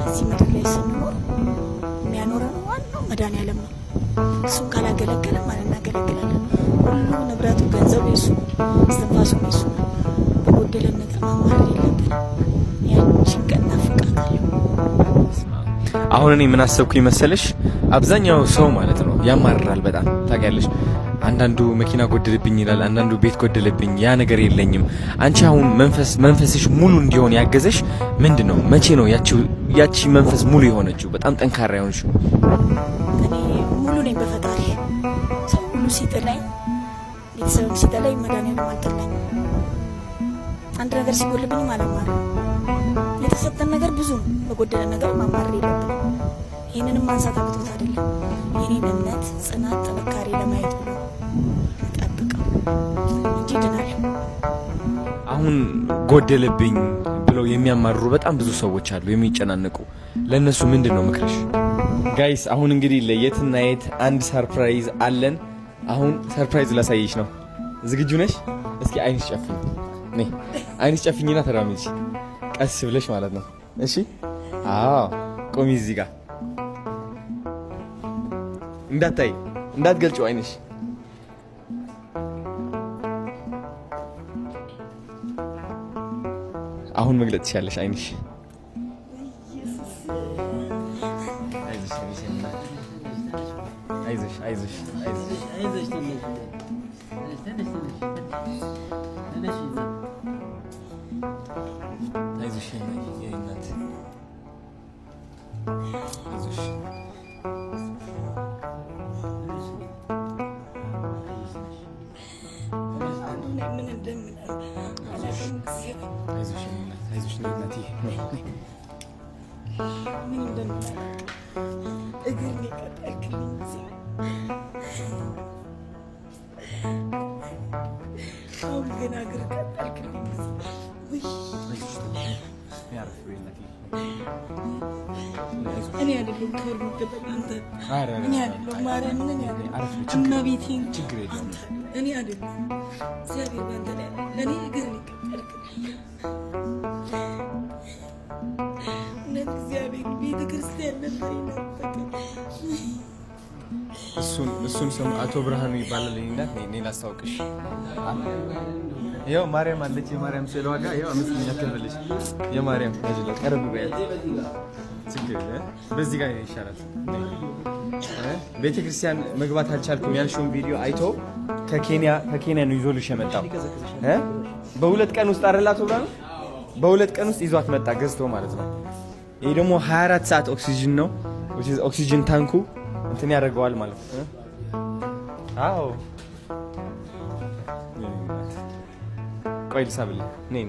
እዚህ ምድር ላይ ስንኖር የሚያኖረን ዋናው መድኃኒዓለም ነው እሱን ካላገለገለን ማለት እናገለግላለን ሁሉ ንብረቱ ገንዘቡ የሱ እስትንፋሱ የሱ በጎደለን ነገር ማማረር የለብንም ያችን ቀን ናፍቃታለሁ አሁን እኔ ምን አሰብኩኝ መሰለሽ አብዛኛው ሰው ማለት ነው ያማርራል በጣም ታውቂያለሽ አንዳንዱ መኪና ጎደለብኝ ይላል አንዳንዱ ቤት ጎደለብኝ ያ ነገር የለኝም አንቺ አሁን መንፈስሽ ሙሉ እንዲሆን ያገዘሽ ምንድነው መቼ ነው ያቺ መንፈስ ሙሉ የሆነችው በጣም ጠንካራ የሆነችው እኔ ሙሉ ነኝ በፈጣሪ ሰው ሁሉ ሲጥለኝ ቤተሰብም ሲጥለኝ መድኃኒዓለም አልጥለኝ አንድ ነገር ሲጎልብኝ ማለት ነው የተሰጠን ነገር ብዙ ነው በጎደለ ነገር ማማረር የለብንም ይህንንም ማንሳት አቅቶት አይደለም የኔን እምነት ጽናት ጥንካሬ ለማየት ብሎ ጠብቀው እንጂ ድናለሁ አሁን ጎደለብኝ ብለው የሚያማርሩ በጣም ብዙ ሰዎች አሉ የሚጨናነቁ ለነሱ ምንድነው ምክርሽ ጋይስ አሁን እንግዲህ ለየትና የት አንድ ሰርፕራይዝ አለን አሁን ሰርፕራይዝ ላሳይሽ ነው ዝግጁ ነሽ እስኪ አይንሽ ጨፍኝ ነይ አይንሽ ጨፍኝና ተራመጂ ቀስ ብለሽ ማለት ነው እሺ አዎ ቆሚ እዚህ ጋር እንዳትገልጪው አይንሽ አሁን መግለጽ ትችያለሽ አይንሽ አይዞሽ እኔ አይደለም ተወር መገበል አንተ እኔ አይደለም ማርያም እኔ አይደለም እመቤቴን ችግር የለም እኔ አይደለም እግዚአብሔር ባንተ ላይ ለኔ እግር ይቀጥልክ እግዚአብሔር ቤተ ክርስቲያን ነበር ይናፈቅ እሱን ስም አቶ ብርሃኑ ይባላል እናት እኔ ላስታውቅሽ ያው ማርያም አለች የማርያም ስዕል ዋጋ ያው አመስግኛ ተበለሽ የማርያም አጅለ ቀርብ በያት ችግር በዚህ ጋር ይሻላል ቤተክርስቲያን መግባት አልቻልኩም ያልሽውን ቪዲዮ አይቶ ከኬንያ ነው ይዞልሽ የመጣው በሁለት ቀን ውስጥ አረላቶ ብራ ነው በሁለት ቀን ውስጥ ይዟት መጣ ገዝቶ ማለት ነው ይሄ ደግሞ 24 ሰዓት ኦክሲጅን ነው ኦክሲጅን ታንኩ እንትን ያደርገዋል ማለት ነው አዎ ቆይ ልሳብልህ ነኝ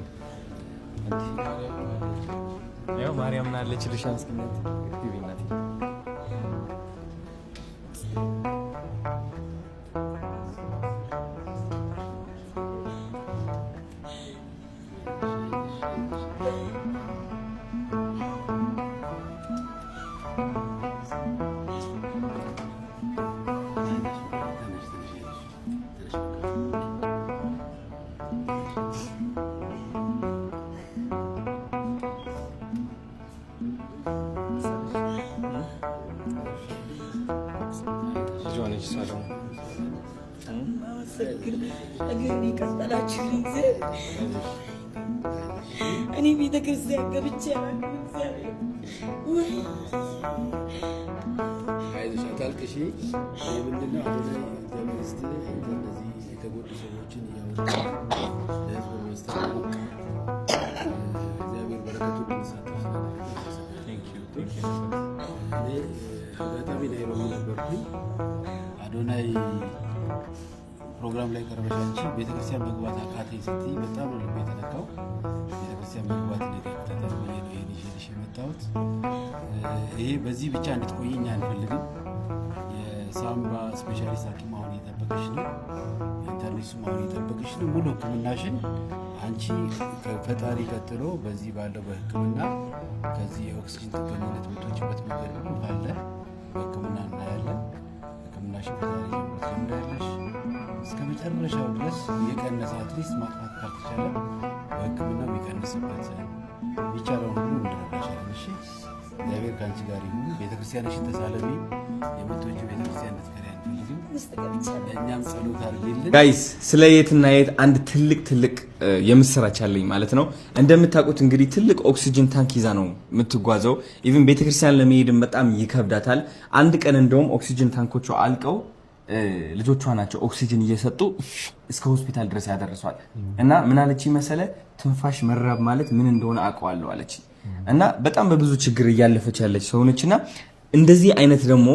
ያው ማርያም ናለች ልሻን እስኪነት ቢቢናት እግሬን ይቀጠላችሁ ጊዜ እኔ ቤተክርስቲያን ገብቼ አይዞሽ አታልቅሺ። ምንድነው አሁን እንደዚህ የተጎዱ ሰዎችን ለህዝብ ማስተዋወቅ እግዚአብሔር በረከቱ እንዲሳተፍ እኔ አጋጣሚ ናይሮቢ ነበርኩኝ። አዶናይ ፕሮግራም ላይ ቀርበሽ አንቺ ቤተክርስቲያን መግባት አቃተኝ ስትይ በጣም ነው ልቤ የተነካው። ቤተክርስቲያን መግባት እንደተከታተል ነው ይሄንሽ የመጣሁት። ይሄ በዚህ ብቻ እንድትቆይኝ አንፈልግም። የሳምባ ስፔሻሊስት ሐኪም አሁን እየጠበቀሽ ነው። ኢንተርኔትሱም አሁን እየጠበቀሽ ነው። ሙሉ ሕክምናሽን አንቺ ከፈጣሪ ቀጥሎ በዚህ ባለው በሕክምና ከዚህ የኦክሲጅን ጥገኝነት የምትወጪበት መንገድ ሁሉ ካለ በሕክምና እናያለን። ሕክምናሽን ከዛሬ ጀምሮ ትጀምሪያለሽ እስከ መጨረሻው ድረስ የቀነሰ አትሊስት ማጥፋት ካልተቻለ በሕክምናው የሚቀንስበት የሚቻለውን ሁሉ እንድረዳሻለን። እሺ፣ እግዚአብሔር ከአንቺ ጋር ይሁን። ቤተክርስቲያንሽን ተሳለሚ። የምትወጂው ቤተክርስቲያን እንድትቀሪ አንፈልግም። ለእኛም ጸሎት አድርጊልን። ጋይስ ስለ የትና የት አንድ ትልቅ የምስራች አለኝ ማለት ነው። እንደምታውቁት እንግዲህ ትልቅ ኦክሲጅን ታንክ ይዛ ነው የምትጓዘው። ኢቭን ቤተክርስቲያን ለመሄድም በጣም ይከብዳታል። አንድ ቀን እንደውም ኦክሲጅን ታንኮቹ አልቀው ልጆቿ ናቸው ኦክሲጅን እየሰጡ እስከ ሆስፒታል ድረስ ያደረሷል። እና ምን አለች መሰለ፣ ትንፋሽ መራብ ማለት ምን እንደሆነ አውቀዋለሁ አለች። እና በጣም በብዙ ችግር እያለፈች ያለች ሰው ነችና እንደዚህ አይነት ደግሞ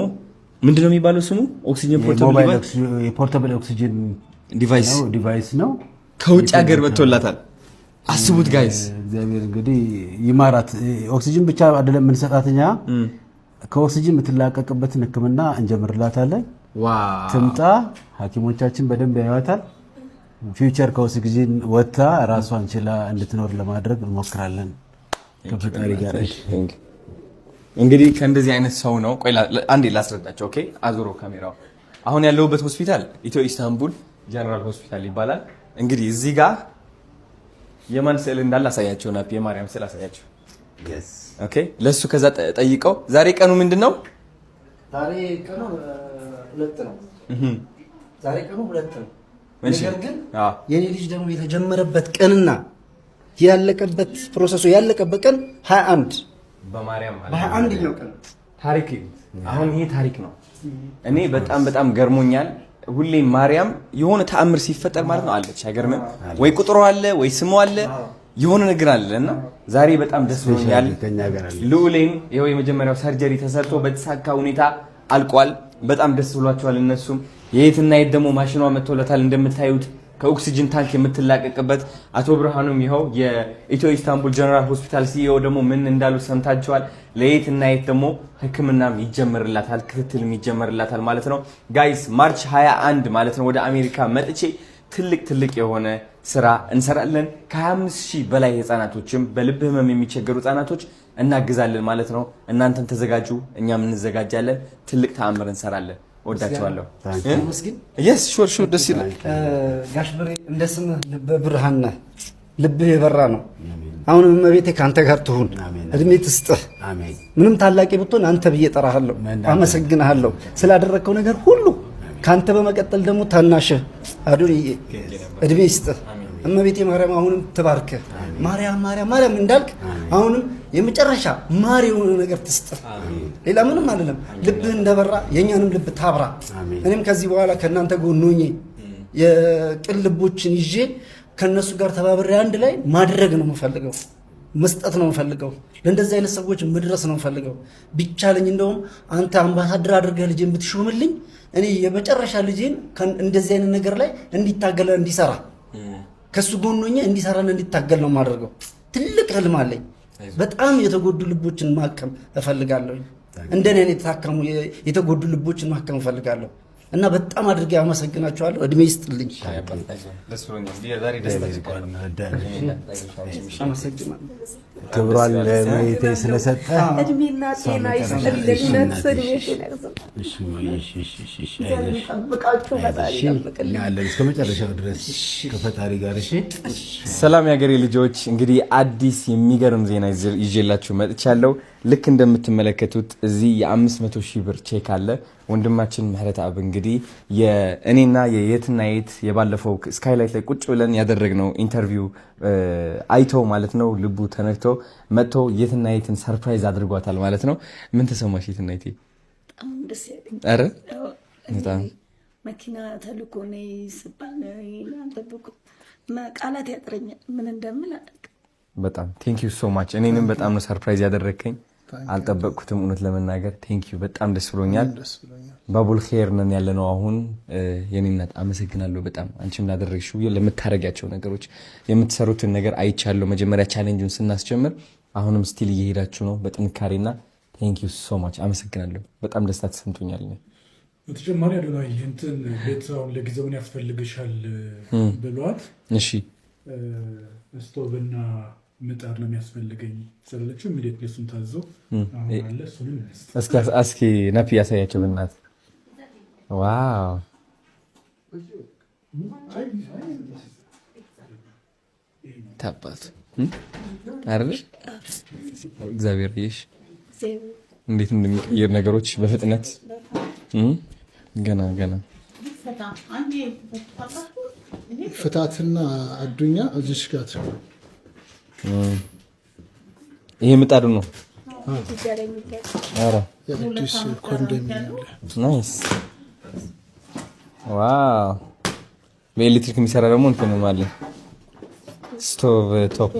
ምንድነው የሚባለው ስሙ ኦክሲጅን ፖርታብል ኦክሲጅን ዲቫይስ ነው ከውጭ ሀገር መጥቶላታል። አስቡት ጋይስ። እግዚአብሔር እንግዲህ ይማራት። ኦክሲጅን ብቻ አይደለም የምንሰጣት እኛ ከኦክሲጅን የምትላቀቅበትን ሕክምና እንጀምርላታለን። ትምጣ፣ ሐኪሞቻችን በደንብ ያዩታል። ፊውቸር ከኦክሲጅን ወጥታ ራሷን ችላ እንድትኖር ለማድረግ እንሞክራለን ከፈጣሪ ጋር። እንግዲህ ከእንደዚህ አይነት ሰው ነው። ቆይ አንዴ ላስረዳቸው። ኦኬ፣ አዙሮ ካሜራው። አሁን ያለሁበት ሆስፒታል ኢትዮ ኢስታንቡል ጀነራል ሆስፒታል ይባላል። እንግዲህ እዚህ ጋር የማን ስዕል እንዳለ አሳያቸው፣ ናፒ የማርያም ስዕል አሳያቸው። ኦኬ፣ ለሱ ከዛ ጠይቀው ዛሬ ቀኑ ምንድነው? ዛሬ ቀኑ 2 ነው። ዛሬ ቀኑ 2 ነው። ነገር ግን የኔ ልጅ ደግሞ የተጀመረበት ቀንና ያለቀበት ፕሮሰሱ ያለቀበት ቀን 21 በማርያም ማለት 21ኛው ቀን ታሪክ። አሁን ይሄ ታሪክ ነው። እኔ በጣም ገርሞኛል። ሁሌ ማርያም የሆነ ተአምር ሲፈጠር ማለት ነው አለች። አይገርምም ወይ? ቁጥሩ አለ ወይ ስሙ አለ የሆነ ነገር አለና ዛሬ በጣም ደስ ብሎኛል። ልዑሌን ይኸው የመጀመሪያው ሰርጀሪ ተሰርቶ በተሳካ ሁኔታ አልቋል። በጣም ደስ ብሏቸዋል እነሱም። የትና የት ደግሞ ማሽኗ መጥቶለታል እንደምታዩት ከኦክሲጅን ታንክ የምትላቀቅበት። አቶ ብርሃኑም ይኸው የኢትዮ ኢስታንቡል ጀነራል ሆስፒታል ሲኢኦ ደግሞ ምን እንዳሉ ሰምታችኋል። ለየትና የት ደግሞ ሕክምናም ይጀመርላታል፣ ክትትልም ይጀመርላታል ማለት ነው። ጋይስ ማርች 21 ማለት ነው ወደ አሜሪካ መጥቼ ትልቅ የሆነ ስራ እንሰራለን። ከ25,000 በላይ ህፃናቶችም በልብ ህመም የሚቸገሩ ህፃናቶች እናግዛለን ማለት ነው። እናንተም ተዘጋጁ፣ እኛም እንዘጋጃለን። ትልቅ ተአምር እንሰራለን። ወዳችኋለሁ። yes ሹር ደስ ይላል። ጋሽ ብሬ እንደ ስምህ ልበ ብርሃን ነህ፣ ልብህ የበራ ነው። አሁንም እመቤቴ ካንተ ጋር ትሁን፣ እድሜ ትስጥህ። ምንም ታላቂ ብትሆን አንተ ብዬ እጠራሃለሁ፣ አመሰግንሃለሁ ስላደረግከው ነገር ሁሉ። ካንተ በመቀጠል ደግሞ ታናሽህ አዶንዬ እድሜ ይስጥህ። እመቤቴ ማርያም አሁንም ትባርክህ። ማርያም እንዳልክ አሁንም የመጨረሻ ማር የሆነ ነገር ትስጥህ። ሌላ ምንም አይደለም። ልብህ እንደበራ የኛንም ልብ ታብራ። እኔም ከዚህ በኋላ ከእናንተ ጎን ሆኜ የቅን ልቦችን ይዤ ከነሱ ጋር ተባብሬ አንድ ላይ ማድረግ ነው የምፈልገው፣ መስጠት ነው የምፈልገው፣ ለእንደዚህ አይነት ሰዎች መድረስ ነው የምፈልገው። ቢቻለኝ እንደውም አንተ አምባሳደር አድርገህ ልጄን ብትሾምልኝ እኔ የመጨረሻ ልጄን እንደዚህ አይነት ነገር ላይ እንዲታገለ እንዲሰራ ከሱ ጎን ሆኜ እንዲሰራና እንዲታገል ነው የማደርገው። ትልቅ ህልም አለኝ። በጣም የተጎዱ ልቦችን ማከም እፈልጋለሁ። እንደኔ የታከሙ የተጎዱ ልቦችን ማከም እፈልጋለሁ እና በጣም አድርጌ አመሰግናችኋለሁ። እድሜ ይስጥልኝ። ክብሯን ለእመቤቴ ስለሰጠ እድሜና ጤና ይስጥልኝ። እስከ መጨረሻው ድረስ ከፈጣሪ ጋር። ሰላም የሀገሬ ልጆች፣ እንግዲህ አዲስ የሚገርም ዜና ይዤላችሁ መጥቻለሁ። ልክ እንደምትመለከቱት እዚህ የ500,000 ብር ቼክ አለ። ወንድማችን ምህረተአብ እንግዲህ የእኔና የየትና የት የባለፈው ስካይላይት ላይ ቁጭ ብለን ያደረግነው ኢንተርቪው አይቶ ማለት ነው ልቡ ተነክቶ መጥቶ የትና የትን ሰርፕራይዝ አድርጓታል ማለት ነው። ምን ተሰማሽ የትና የት? በጣም ደስ ያለኝ። አረ በጣም መኪና ተልኮ ነው ይስባል አንተብኩ ቃላት ያጥረኛል ምን እንደምን አላውቅም። በጣም ቴንክ ዩ ሶ ማች። እኔንም በጣም ነው ሰርፕራይዝ ያደረከኝ። አልጠበቅኩትም እውነት ለመናገር ቴንክ ዩ በጣም ደስ ብሎኛል። ባቡል ኸይር ነን ያለነው አሁን። የኔ እናት አመሰግናለሁ በጣም አንቺም ላደረግሽው ለምታረጋቸው ነገሮች የምትሰሩትን ነገር አይቻለሁ። መጀመሪያ ቻሌንጁን ስናስጀምር አሁንም ስቲል እየሄዳችሁ ነው በጥንካሬና ቴንክ ዩ ሶ ማች አመሰግናለሁ። በጣም ደስታ ተሰምቶኛል። በተጨማሪ አዶናይ እንትን ቤተሰቡን ለጊዜውን ያስፈልግሻል ብሏት እሺ ስቶቭና ምጣድ ነው የሚያስፈልገኝ ስለለችው ኢሚዲየት ለሱን ታዘው አለ እሱንም እስኪ ነፍ ያሳያቸው በእናት ዋው ታባት አይደል እግዚአብሔር ይሽ እንዴት እንደሚቀየር ነገሮች በፍጥነት ገና ፍታትና አዱኛ እዚሽ ጋር ይሄ ምጣዱ ነው። አረ የአዲስ ኮንዶሚኒየም ናይስ ዋው። በኤሌክትሪክ የሚሰራ ደግሞ እንትን ነው ማለት ስቶቭ ቶፕ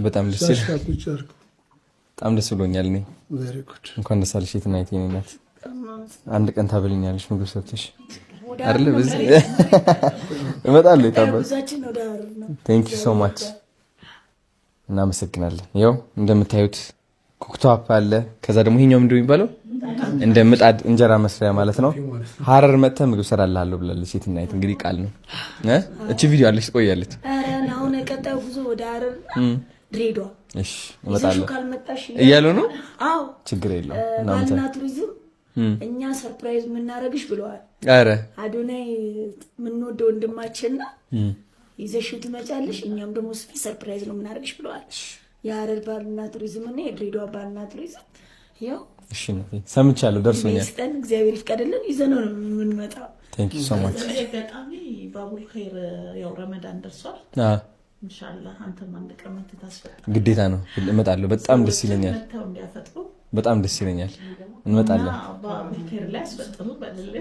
በጣም ደስ ይላል። በጣም ደስ ብሎኛል። እኔ እንኳን ደስ አለሽ የትና የት ናት። አንድ ቀን ታበልኛለሽ ምግብ ሰርተሽ አይደል? በዚህ እመጣለሁ። ይታበስ ቴንክ ዩ ሶ ማች እናመሰግናለን። ያው እንደምታዩት ኩክቶፕ አለ። ከዛ ደግሞ ይሄኛው ምንድነው የሚባለው እንደ ምጣድ እንጀራ መስሪያ ማለት ነው። ሀረር መጥተህ ምግብ ሰራልሃለሁ ብላለች የትና የት። እንግዲህ ቃል ነው እቺ ቪዲዮ አለች ትቆያለች። አረ አሁን ቀጣዩ ጉዞ ወደ ሀረር ድሬዳዋ እሺ እመጣለሁ እያሉ ነው። አዎ ችግር የለውም። እናንተ ቱሪዝም እኛ ሰርፕራይዝ የምናረግሽ ብለዋል። አረ አዶናይ የምንወደው ወንድማችንና ይዘሽው ትመጫለሽ፣ እኛም ደግሞ ሰርፕራይዝ ነው የምናረግሽ ብለዋል። የሀረር ባህልና ቱሪዝም እና የድሬዳዋ ባህልና ቱሪዝም ያው እሺ ነው ሰምቻለሁ፣ ደርሶኛል። ይስጠን እግዚአብሔር ይፍቀድልን፣ ይዘነው ነው የምንመጣው። ቴንክ ዩ ሶ ማች። በጣም ባቡል ኸይር ያው ረመዳን ደርሷል። ኢንሻአላህ አንተም አንድ ቀን ታስፈጣ ግዴታ ነው እመጣለሁ። በጣም ደስ ይለኛል። በጣም ደስ ይለኛል። እንመጣለን።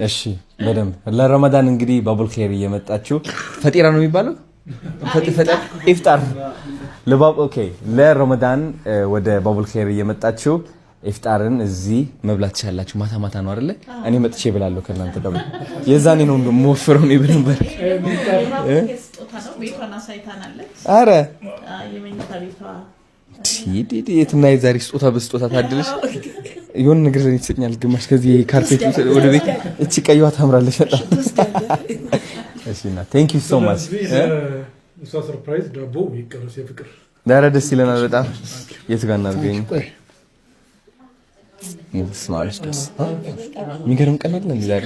እሺ በደንብ ለረመዳን እንግዲህ ባቡል ኸይር እየመጣችሁ ፈጢራ ነው የሚባለው ፈጢራ ኢፍጣር ለባብ ኦኬ ለረመዳን ወደ ባቡል ኸይር እየመጣችሁ ኢፍጣርን እዚህ መብላት ትችላላችሁ። ማታ ነው አይደለ? እኔ መጥቼ እበላለሁ ከእናንተ ደግሞ የዛኔ ነው እንደምወፍረው ነው ይብልን በር አረ የትና የዛሬ ስጦታ በስጦታ ታድልሽ የሆነ ነገር ይሰኛል። ግማሽ ከዚህ ካርፔት ወደ ቤት እቺ ቀይዋ ታምራለች በጣም እሺና ቴንክ ዩ ሶ ማች። እሷ ሰርፕራይዝ ዳቦ ይቀርስ የፍቅር ዳራ ደስ ይለናል በጣም። የት ጋር እናድርገኝ? ስማርት ደስ የሚገርም ቀን አለ ዛሬ።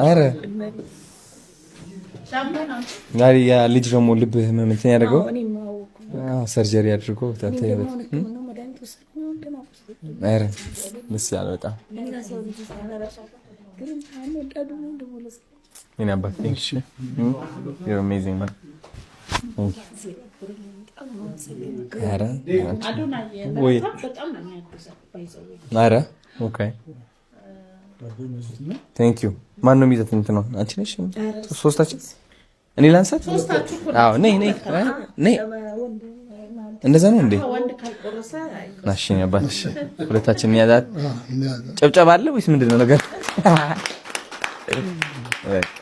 አረ ዛሬ ያ ልጅ ደግሞ ልብ ህመም እንትን ያደርገው ሰርጀሪ አድርጎ ታተይበት። አረ ደስ ያለ በጣም እኔ አባት ቴንክስ ዩ አሜዚንግ ማን አረ ወይ አረ ኦኬ ቴንክ ዩ ማን ነው የሚዘት እንትን ነው አንቺ ነሽ ሶስታችን እኔ ላንሳት አዎ ነይ እንደዛ ነው እንዴ ናሽ ነው አባትሽ ሁለታችን ያዛት ጨብጨባ አለ ወይስ ምንድነው ነገር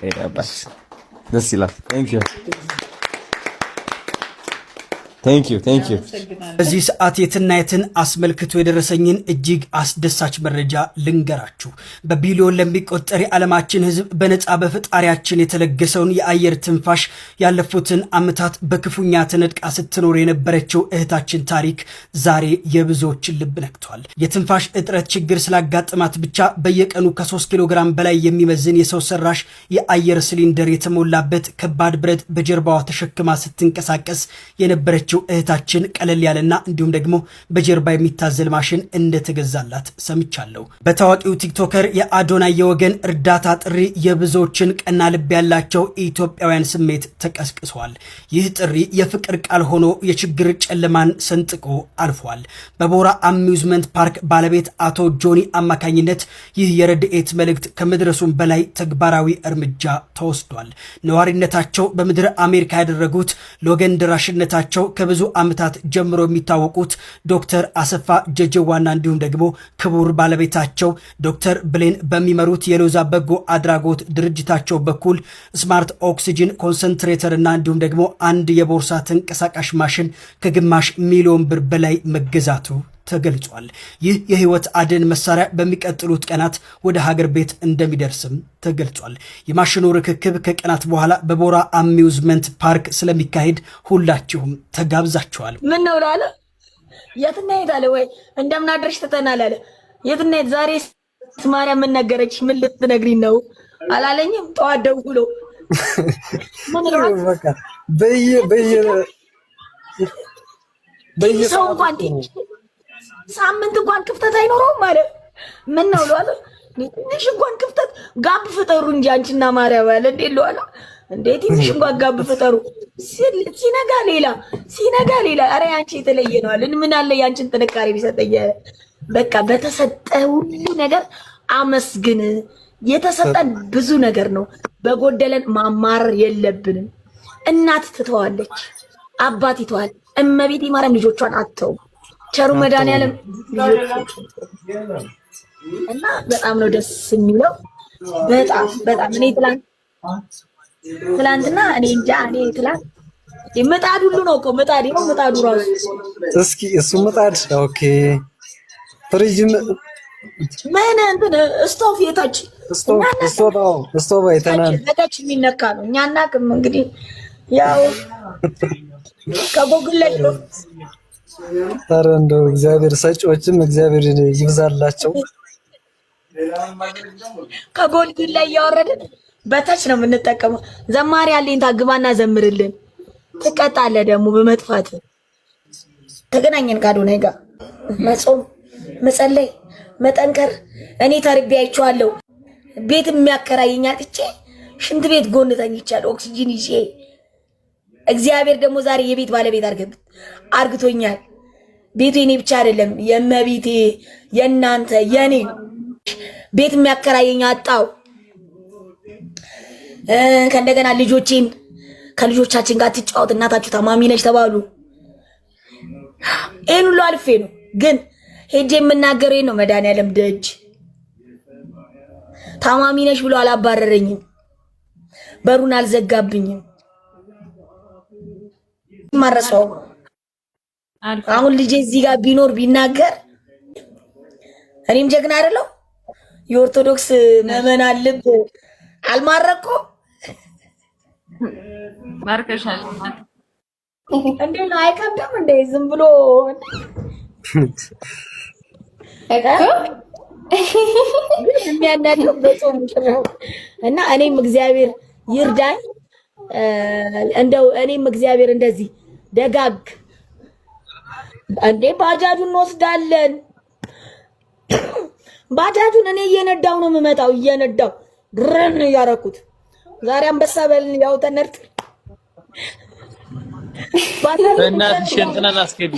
እይ አባትሽ ደስ ይላል ቴንክ ዩ በዚህ ሰዓት የትና የትን አስመልክቶ የደረሰኝን እጅግ አስደሳች መረጃ ልንገራችሁ። በቢሊዮን ለሚቆጠር የዓለማችን ሕዝብ በነፃ በፈጣሪያችን የተለገሰውን የአየር ትንፋሽ ያለፉትን ዓመታት በክፉኛ ተነጥቃ ስትኖር የነበረችው እህታችን ታሪክ ዛሬ የብዙዎችን ልብ ነክቷል። የትንፋሽ እጥረት ችግር ስላጋጠማት ብቻ በየቀኑ ከ3 ኪሎ ግራም በላይ የሚመዝን የሰው ሰራሽ የአየር ሲሊንደር የተሞላበት ከባድ ብረት በጀርባዋ ተሸክማ ስትንቀሳቀስ የነበረች ለተወለደችው እህታችን ቀለል ያለና እንዲሁም ደግሞ በጀርባ የሚታዘል ማሽን እንደተገዛላት ሰምቻለሁ። በታዋቂው ቲክቶከር የአዶናይ የወገን እርዳታ ጥሪ የብዙዎችን ቀና ልብ ያላቸው ኢትዮጵያውያን ስሜት ተቀስቅሷል። ይህ ጥሪ የፍቅር ቃል ሆኖ የችግር ጨለማን ሰንጥቆ አልፏል። በቦራ አሚውዝመንት ፓርክ ባለቤት አቶ ጆኒ አማካኝነት ይህ የረድኤት መልእክት ከመድረሱም በላይ ተግባራዊ እርምጃ ተወስዷል። ነዋሪነታቸው በምድር አሜሪካ ያደረጉት ለወገን ደራሽነታቸው ከብዙ ዓመታት ጀምሮ የሚታወቁት ዶክተር አሰፋ ጀጀዋና እንዲሁም ደግሞ ክቡር ባለቤታቸው ዶክተር ብሌን በሚመሩት የሎዛ በጎ አድራጎት ድርጅታቸው በኩል ስማርት ኦክሲጅን ኮንሰንትሬተር እና እንዲሁም ደግሞ አንድ የቦርሳ ተንቀሳቃሽ ማሽን ከግማሽ ሚሊዮን ብር በላይ መገዛቱ ተገልጿል። ይህ የህይወት አድን መሳሪያ በሚቀጥሉት ቀናት ወደ ሀገር ቤት እንደሚደርስም ተገልጿል። የማሽኑ ርክክብ ከቀናት በኋላ በቦራ አሚውዝመንት ፓርክ ስለሚካሄድ ሁላችሁም ተጋብዛችኋል። ምን ነው ላለ የትና የት አለ ወይ እንደምናደርሽ ተተናል አለ የትና የት ዛሬ ማርያም ምን ነገረች? ምን ልትነግሪኝ ነው አላለኝም? ጠዋት ደውሎ ምን ነው በቃ ሰው እንኳን ሳምንት እንኳን ክፍተት አይኖረውም ማለት ምን ነው ለዋለ ትንሽ እንኳን ክፍተት ጋብ ፍጠሩ እንጂ አንቺና ማርያም አለ እንዴ ለዋለ እንዴ ትንሽ እንኳን ጋብ ፍጠሩ። ሲነጋ ሌላ አረ አንቺ የተለየ ነው አለ ምን አለ ያንቺን ጥንካሬ ቢሰጠኝ በቃ በተሰጠ ሁሉ ነገር አመስግን። የተሰጠን ብዙ ነገር ነው። በጎደለን ማማር የለብንም። እናት ትተዋለች፣ አባት ይተዋል። እመቤቴ ማርያም ልጆቿን አተው ቸሩ መድኃኒዓለም እና በጣም ነው ደስ የሚለው። በጣም እኔ ትላንትና እኔ እንጃ እኔ ትላንት ምጣድ ሁሉ ነው እኮ ምጣድ ነው ምጣዱ ራሱ እስኪ እሱ ምጣድ ኦኬ ፍሪጅ ምን እንትን ስቶፍ የታች ስቶቭ አይተናል። ለታች የሚነካ ነው። እኛና እንግዲህ ያው ከጎግል ላይ ነው። ኧረ እንደው እግዚአብሔር ሰጪዎችም እግዚአብሔር ይብዛላቸው። ከጎግል ላይ ያወረድን በታች ነው የምንጠቀመው። ዘማሪ አለኝ ታግባና ዘምርልን። ትቀጣለህ ደግሞ በመጥፋት ተገናኘን ከአዶናይ ጋር መጾም መጸለይ መጠንከር። እኔ ተርቤ አይቼዋለሁ። ቤት የሚያከራየኝ አጥቼ ሽንት ቤት ጎን ተኝቻለሁ ኦክሲጂን ይዤ። እግዚአብሔር ደግሞ ዛሬ የቤት ባለቤት አርግቶኛል። ቤቱ የኔ ብቻ አይደለም፣ የእመቤቴ የእናንተ የኔ ነው። ቤት የሚያከራየኝ አጣው። ከእንደገና ልጆቼን ከልጆቻችን ጋር ትጫወት እናታችሁ ታማሚ ነች ተባሉ። ይሄን ሁሉ አልፌ ነው ግን ሄጄ የምናገረኝ ነው መድኃኒዓለም ደጅ ታማሚ ነሽ ብሎ አላባረረኝም፣ በሩን አልዘጋብኝም። ማረሰው አሁን ልጄ እዚህ ጋር ቢኖር ቢናገር እኔም ጀግና አይደለው? የኦርቶዶክስ ምዕመናን ልብ አልማረኮ ማርከሻል እንዴ ነው አይከብድም እንዴ? ዝም ብሎ የሚያናደው በጾም ጭራው እና እኔም እግዚአብሔር ይርዳኝ። እንደው እኔም እግዚአብሔር እንደዚህ ደጋግ እንዴ ባጃጁን እንወስዳለን። ባጃጁን እኔ እየነዳው ነው የምመጣው፣ እየነዳው ድረን ያረኩት። ዛሬ አንበሳ በልን ያው ተነርጥ በእናትሽ እንትናን አስገቢ